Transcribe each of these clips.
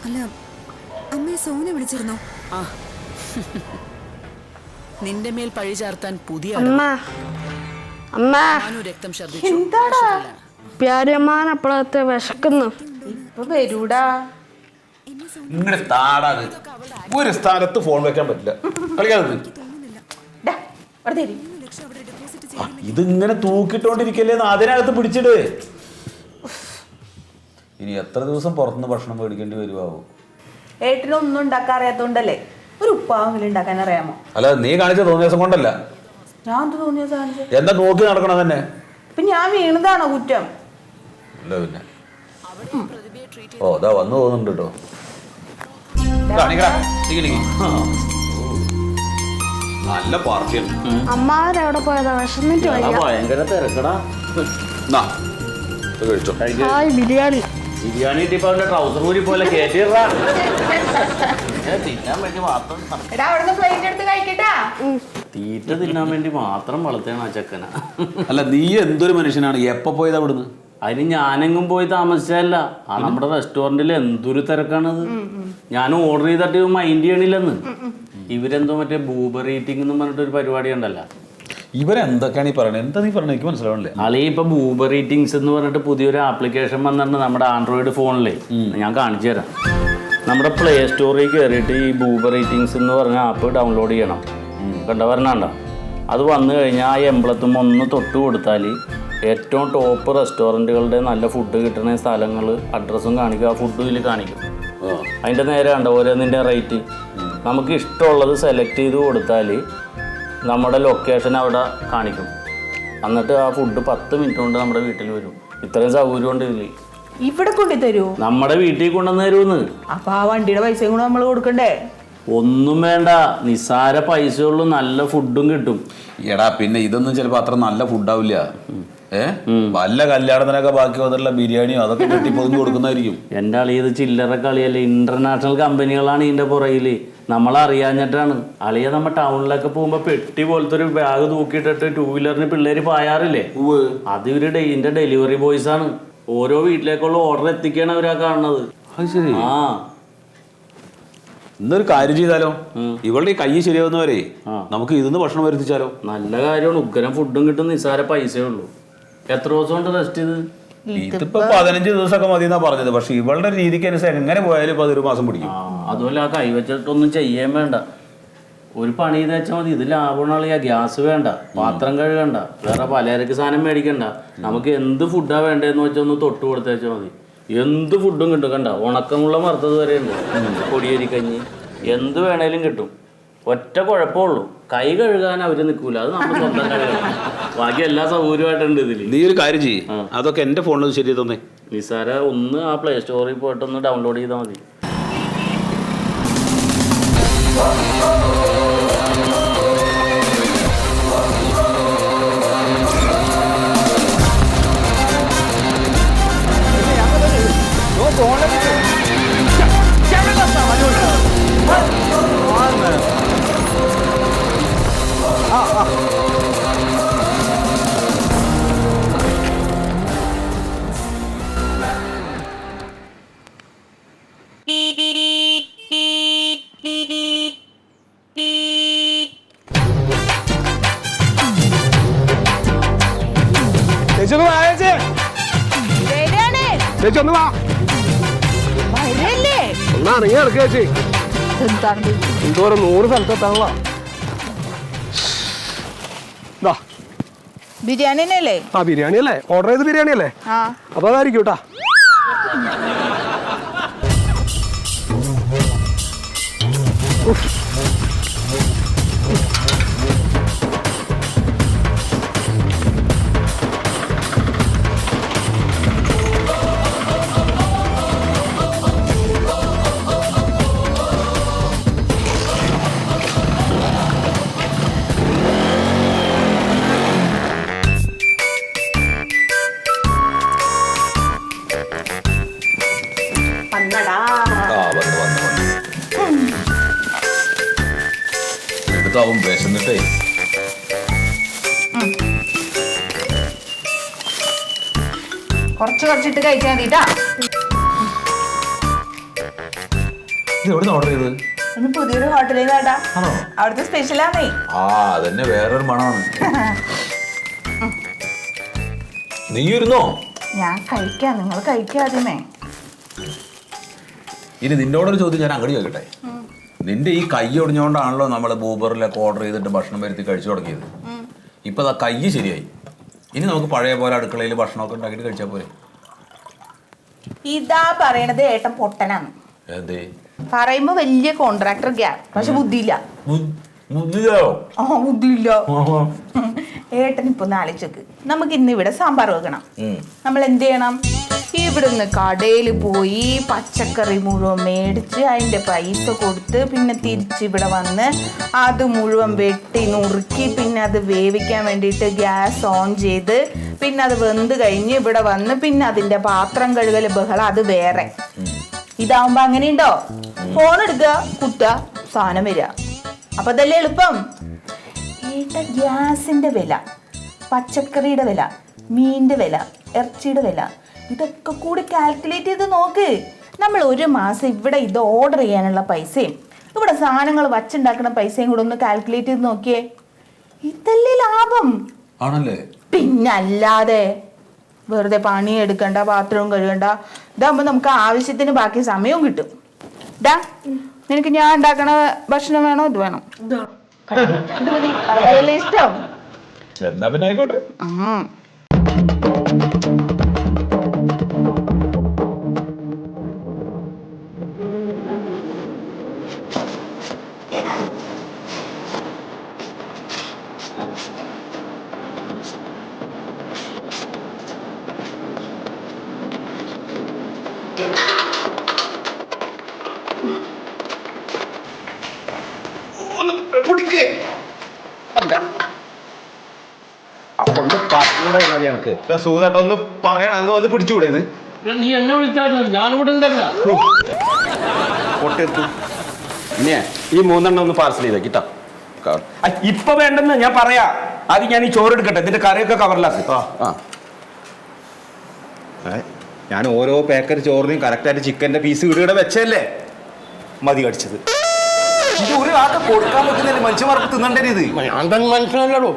അല്ല അമ്മയെ സോന വിളിച്ചിരുന്നോ? നിന്റെ മേൽ പഴി ചാർത്താൻ പുതിയ രക്തം പ്യാരമാനപ്പുറത്തെ വിശക്കുന്നു. ഇപ്പൊ വരൂടാ. ഇങ്ങനെ താടാത് ഒരു സ്ഥാനത്ത് ഫോൺ വെക്കാൻ പറ്റില്ല. കളിക്കാതെ ഇതിങ്ങനെ തൂക്കിട്ടോണ്ടിരിക്കല്ലേ, അതിനകത്ത് പിടിച്ചിട്. ഇനി എത്ര ദിവസം പുറത്തുനിന്ന് ഭക്ഷണം മേടിക്കേണ്ടി വരുവാവോ? ഏട്ടിനൊന്നും ഉണ്ടാക്കാൻ അറിയാത്തോണ്ടല്ലേ. ഒരു ഉപ്പാവെങ്കിലും ഉണ്ടാക്കാൻ അറിയാമോ? അല്ല, നീ കാണിച്ച തോന്നിയ ദിവസം കൊണ്ടല്ല. ഞാൻ എന്ത് തോന്നിയ സാധനം എന്താ നോക്കി നടക്കണം തന്നെ? ഇപ്പൊ ഞാൻ വീണതാണോ കുറ്റം? അല്ല പിന്നെ. ഓ അതാ വന്നു തോന്നുന്നുണ്ട് കേട്ടോ. നല്ല പാർട്ടിയാണ്. അമ്മാവരെവിടെ പോയതാ? വിശന്നിട്ട് ഭയങ്കര തിരക്കടാ. ബിരിയാണി ബിരിയാണി ഇട്ടിപ്പോ അവന്റെ ട്രൗസർ കൂടി പോലെ കേട്ടിടാ. തിന്നാൻ വേണ്ടി മാത്രം തീറ്റ തിന്നാൻ വേണ്ടി മാത്രം വളർത്തേണ ആ ചെക്കന. അല്ല, നീ എന്തൊരു മനുഷ്യനാണ്. എപ്പോ പോയത് അവിടുന്ന്? അതിന് ഞാനെങ്ങും പോയി താമസിച്ചല്ല. ആ നമ്മുടെ റെസ്റ്റോറന്റിൽ എന്തൊരു തിരക്കാണത്. ഞാൻ ഓർഡർ ചെയ്തിട്ട് മൈൻഡ് ചെയ്യണില്ലെന്ന്. ഇവരെന്തോ മറ്റേ ബൂബർ ഈറ്റിംഗ് എന്ന് പറഞ്ഞിട്ട് ഒരു പരിപാടി ഉണ്ടല്ലോ. ഇവരെന്തൊക്കെയാണ് ഈ പറയുന്നത്? എന്താ നീ പറഞ്ഞത്? എനിക്ക് മനസ്സിലാവണല്ലേ. അളി ഇപ്പൊ ബൂബർ ഈറ്റിംഗ്സ് എന്ന് പറഞ്ഞിട്ട് പുതിയൊരു ആപ്ലിക്കേഷൻ വന്നിട്ടുണ്ട് നമ്മുടെ ആൻഡ്രോയിഡ് ഫോണില്. ഞാൻ കാണിച്ചു തരാം. നമ്മുടെ പ്ലേ സ്റ്റോറിൽ കയറിയിട്ട് ഈ ബൂബർ ഈറ്റിംഗ്സ് എന്ന് പറഞ്ഞ ആപ്പ് ഡൗൺലോഡ് ചെയ്യണം. കണ്ട വരണണ്ട. അത് വന്നു കഴിഞ്ഞാൽ ആ എംബ്ലത്തും ഒന്ന് തൊട്ട് കൊടുത്താൽ ഏറ്റവും ടോപ്പ് റെസ്റ്റോറൻറ്റുകളുടെ നല്ല ഫുഡ് കിട്ടുന്ന സ്ഥലങ്ങൾ അഡ്രസ്സും കാണിക്കും, ആ ഫുഡും ഇതിൽ കാണിക്കും. അതിൻ്റെ നേരെ കണ്ട ഓരോന്നിൻ്റെ റേറ്റ്. നമുക്ക് ഇഷ്ടമുള്ളത് സെലക്ട് ചെയ്ത് കൊടുത്താൽ നമ്മുടെ ലൊക്കേഷൻ അവിടെ കാണിക്കും. എന്നിട്ട് ആ ഫുഡ് 10 മിനിറ്റ് കൊണ്ട് നമ്മുടെ വീട്ടിൽ വരും. ഇത്രയും സൗകര്യം ഉണ്ട് ഇതിൽ. ഇവിടെ കൊണ്ടു തരൂ? നമ്മുടെ വീട്ടിൽ കൊണ്ടുവന്ന് തരുമെന്ന്. അപ്പൊ ആ വണ്ടിയുടെ പൈസയും കൂടെ നമ്മൾ കൊടുക്കണ്ടേ? ഒന്നും വേണ്ട, നിസ്സാര പൈസയുള്ളൂ, നല്ല ഫുഡും കിട്ടും. എടാ പിന്നെ ഇതൊന്നും ചിലപ്പോ അത്ര നല്ല ഫുഡാവില്ല. വല്ല കല്യാണത്തിനൊക്കെ ബാക്കി വന്നിട്ടുള്ള ബിരിയാണിയോ അതൊക്കെ കെട്ടിപ്പൊതിഞ്ഞ് കൊടുക്കുന്നതായിരിക്കും. എൻ്റെ അളി ഇത് ചില്ലറ കളിയല്ലേ. ഇന്റർനാഷണൽ കമ്പനികളാണ് ഇതിന്റെ പുറകില്. നമ്മളറിയാഞ്ഞിട്ടാണ്. അളിയെ നമ്മ ടൗണിലൊക്കെ പോകുമ്പോ പെട്ടി പോലത്തെ ഒരു ബാഗ് തൂക്കിയിട്ടിട്ട് 2 വീലറിന് പിള്ളേര് പായാറില്ലേ, അത് ഇവര് ഇതിന്റെ ഡെലിവറി ബോയ്സ് ആണ്. ഓരോ വീട്ടിലേക്കുള്ള ഓർഡർ എത്തിക്കാണ് അവരാ കാണുന്നത്. ആ ഇന്നൊരു കാര്യം ചെയ്താലോ? ഇവളുടെ ഈ കൈ ശരിയാവുന്നവരെ നമുക്ക് ഇതിന്ന് ഭക്ഷണം വരുത്തിച്ചാലോ? നല്ല കാര്യമാണ്. ഉഗ്രം ഫുഡും കിട്ടും, നിസ്സാര പൈസയേ ഉള്ളൂ. എത്ര ദിവസം കൊണ്ട് റെസ്റ്റ് ചെയ്ത്? ഇതിപ്പോ 15 ദിവസമൊക്കെ മതി എന്നാ പറഞ്ഞത്. പക്ഷെ ഇവളുടെ രീതിക്ക് അനുസരിച്ച് എങ്ങനെ പോയാലും 1 മാസം പിടിക്കും. അതുപോലെ ആ കൈ വെച്ചിട്ടൊന്നും ചെയ്യാൻ വേണ്ട. ഒരു പണി ചെയ്ത് വെച്ചാൽ മതി. ഇത് ലാഭമുള്ള ഗ്യാസ് വേണ്ട, പാത്രം കഴുകണ്ട, വേറെ പലചരക്ക് സാധനം മേടിക്കണ്ട. നമുക്ക് എന്ത് ഫുഡാ വേണ്ടതെന്ന് വെച്ചാൽ ഒന്ന് തൊട്ട് കൊടുത്ത് വെച്ചാൽ മതി. എന്ത് ഫുഡും കിട്ടും. കണ്ട ഉണക്കമുള്ള വറുത്തത് വരെ ഉണ്ട്, പൊടിയരിക്കഞ്ഞി, എന്ത് വേണേലും കിട്ടും. ഒറ്റ കുഴപ്പമുള്ളൂ, കൈ കഴുകാൻ അവര് നിൽക്കൂല. അത് നമ്മൾ സ്വന്തം കഴുകണം. ബാക്കി എല്ലാ സൗകര്യമായിട്ടുണ്ട് ഇതില്. നീ ഒരു കാര്യം ചെയ്യ്, അതൊക്കെ എന്റെ ഫോണിൽ ശരി തന്നെ. നിസാര ഒന്ന് ആ പ്ലേ സ്റ്റോറിൽ പോയിട്ടൊന്ന് ഡൗൺലോഡ് ചെയ്താൽ മതി. എന്തോരം 100 സ്ഥലത്തെത്താനുള്ള ബിരിയാണി അല്ലേ? ആ ബിരിയാണി അല്ലേ? ഓർഡർ ചെയ്ത് ബിരിയാണി അല്ലേ? അപ്പൊ അതായിരിക്കും കേട്ടാ. എടുത്താവും വിശന്നിട്ടേ. കുറച്ചിട്ട് കഴിച്ചാൽ മതിട്ടാ. ഇത് എവിടെ ഓർഡർ ചെയ്തത്? ഒന്ന് പുതിയൊരു ഹോട്ടലിൽ കേട്ടാ ആണോ? അവിടുത്തെ സ്പെഷ്യലാണേ. ആ അതന്നെ വേറൊരു മണമാണ്. നീ ഇരുന്നോ? ഞാൻ കഴിക്കാം, നിങ്ങൾ കഴിക്കാതിമേ. ഇനി നിന്നോടൊരു ചോദ്യം ഞാൻ അങ്ങോട്ട് ചോദിക്കട്ടെ. നിന്റെ ഈ കൈ ഒടിഞ്ഞോണ്ടാണല്ലോ നമ്മൾ ഊബറിലൊക്കെ ഓർഡർ ചെയ്തിട്ട് ഭക്ഷണം വരുത്തി കഴിച്ചു തുടങ്ങിയത്. ഇപ്പൊ ആ കൈ ശരിയായി. ഇനി നമുക്ക് പഴയ പോലെ അടുക്കളയിൽ ഭക്ഷണമൊക്കെ ഉണ്ടാക്കിയിട്ട് കഴിച്ചാൽ പോരെ? ഇതാ പറയണത് ഏട്ടൻ പൊട്ടനാണ്. എന്തേ പറയുമ്പോ വലിയ കോൺട്രാക്ടർ ഗ്യാപ്, പക്ഷെ ബുദ്ധിയില്ല. ബുദ്ധിയില്ല. ഏട്ടൻ ഇപ്പൊ ഒന്ന് ആലോചിച്ചോക്ക്. നമുക്ക് ഇന്ന് ഇവിടെ സാമ്പാർ വെക്കണം. നമ്മൾ എന്ത് ചെയ്യണം? ഇവിടുന്ന് കടയിൽ പോയി പച്ചക്കറി മുഴുവൻ മേടിച്ച് അതിന്റെ പൈസ കൊടുത്ത് പിന്നെ തിരിച്ച് ഇവിടെ വന്ന് അത് മുഴുവൻ വെട്ടി നുറുക്കി പിന്നെ അത് വേവിക്കാൻ വേണ്ടിയിട്ട് ഗ്യാസ് ഓൺ ചെയ്ത് പിന്നെ അത് വെന്ത് കഴിഞ്ഞ് ഇവിടെ വന്ന് പിന്നെ അതിന്റെ പാത്രം കഴുകൽ ബഹളം അത് വേറെ. ഇതാവുമ്പോ അങ്ങനെയുണ്ടോ? ഫോൺ എടുക്കുക, കുത്തുക, സാധനം വരിക. അപ്പൊ അതല്ലേ എളുപ്പം. ഗ്യാസിന്റെ വില, പച്ചക്കറിയുടെ വില, മീനിന്റെ വില, ഇറച്ചിയുടെ വില, ഇതൊക്കെ കൂടി കാൽക്കുലേറ്റ് ചെയ്ത് നോക്ക്. നമ്മൾ ഒരു മാസം ഇവിടെ ഇത് ഓർഡർ ചെയ്യാനുള്ള പൈസയും ഇവിടെ സാധനങ്ങൾ വച്ചുണ്ടാക്കുന്ന പൈസയും കൂടെ ഒന്ന് കാൽക്കുലേറ്റ് ചെയ്ത് നോക്കിയേ. ഇതല്ലേ ലാഭം? ആണല്ലേ? പിന്നല്ലാതെ വെറുതെ പണി എടുക്കണ്ട, പാത്രവും കഴുകണ്ട. ഇതാകുമ്പോ നമുക്ക് ആവശ്യത്തിന് ബാക്കി സമയവും കിട്ടും. ഡാ, നിനക്ക് ഞാൻ ഉണ്ടാക്കണ ഭക്ഷണം വേണോ ഇത് വേണോ? ഇത് മതി. അതല്ലേ ഇഷ്ടം? എന്നാ പിന്നെ ആയിക്കോട്ടെ. സൂതാട്ടൊന്ന് പറയണ ഒന്ന് പിടിച്ചുകൂടേന്ന്. നീ എന്നെ വിളിച്ചായിരുന്നു, ഞാനിവിടെ ഉണ്ടല്ലോ. പൊട്ടെത്തു ഇനിയെ ഈ 3 എണ്ണം ഒന്ന് പാർസൽ ചെയ്തേ കിട്ടാ. ഇപ്പൊ വേണ്ടെന്ന് ഞാൻ പറയാ. ആദ്യം ഞാൻ ഈ ചോറ് എടുക്കട്ടെ, ഇതിന്റെ കറിയൊക്കെ കവറിലാക്കി. ഞാൻ ഓരോ പാക്കറ്റ് ചോറിനും കറക്റ്റായിട്ട് ചിക്കന്റെ പീസ് ഇവിടെ വെച്ചല്ലേ മതി കടിച്ചത്. ഇത് ഒരു ആൾക്ക് കൊടുക്കാൻ പറ്റുന്നില്ല. മനുഷ്യന്മാർക്ക് തിന്നണ്ടേ ഇത്? മനസ്സിലല്ലോ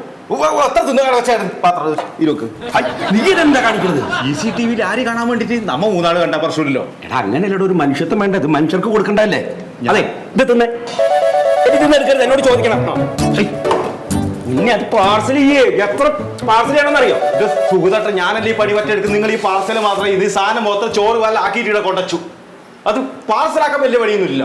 എത്ര തിന്നുകാണ വെച്ചായിരുന്നു പാത്രം ഇരുക്ക്. നീ ഇതെന്താ കാണിക്കുന്നത്? CCTV ആര് കാണാൻ വേണ്ടിട്ട്? നമ്മ 3 ആള് കണ്ട പ്രശ്നമില്ലല്ലോ. എടാ അങ്ങനെയല്ലോ ഒരു മനുഷ്യത്വം വേണ്ടത്, മനുഷ്യർക്ക് കൊടുക്കണ്ടല്ലേ? അതെ ഇത് തിന്നെ തിന്നെടുക്കരുത്, എന്നോട് ചോദിക്കണം. പിന്നെ അത് പാർസൽ ചെയ്യേ. എത്ര പാർസൽ ചെയ്യണമെന്നറിയോ? ഇത് സുഖതട്ട ഞാനല്ലേ ഈ പണി പറ്റെടുക്കും. നിങ്ങൾ ഈ പാർസൽ മാത്രം ഇത് സാധനം മൊത്തം ചോറ് വല്ല ആക്കിയിട്ട് കൊണ്ടച്ചു. അത് പാർസലാക്കാൻ വലിയ പണിയൊന്നുമില്ല.